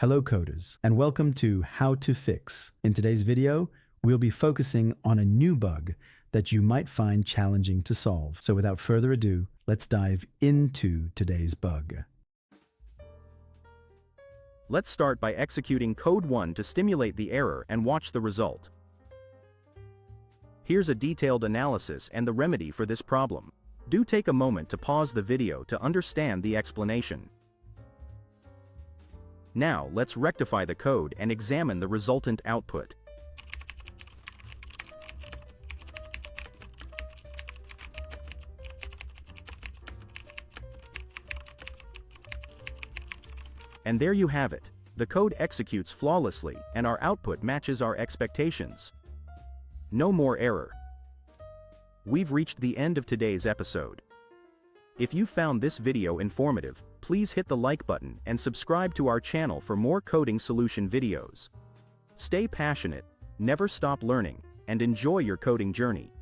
Hello coders, and welcome to How to Fix. In today's video, we'll be focusing on a new bug that you might find challenging to solve. So without further ado, let's dive into today's bug. Let's start by executing code 1 to stimulate the error and watch the result. Here's a detailed analysis and the remedy for this problem. Do take a moment to pause the video to understand the explanation. Now let's rectify the code and examine the resultant output. And there you have it. The code executes flawlessly and our output matches our expectations. No more error. We've reached the end of today's episode. If you found this video informative, please hit the like button and subscribe to our channel for more coding solution videos. Stay passionate, never stop learning, and enjoy your coding journey.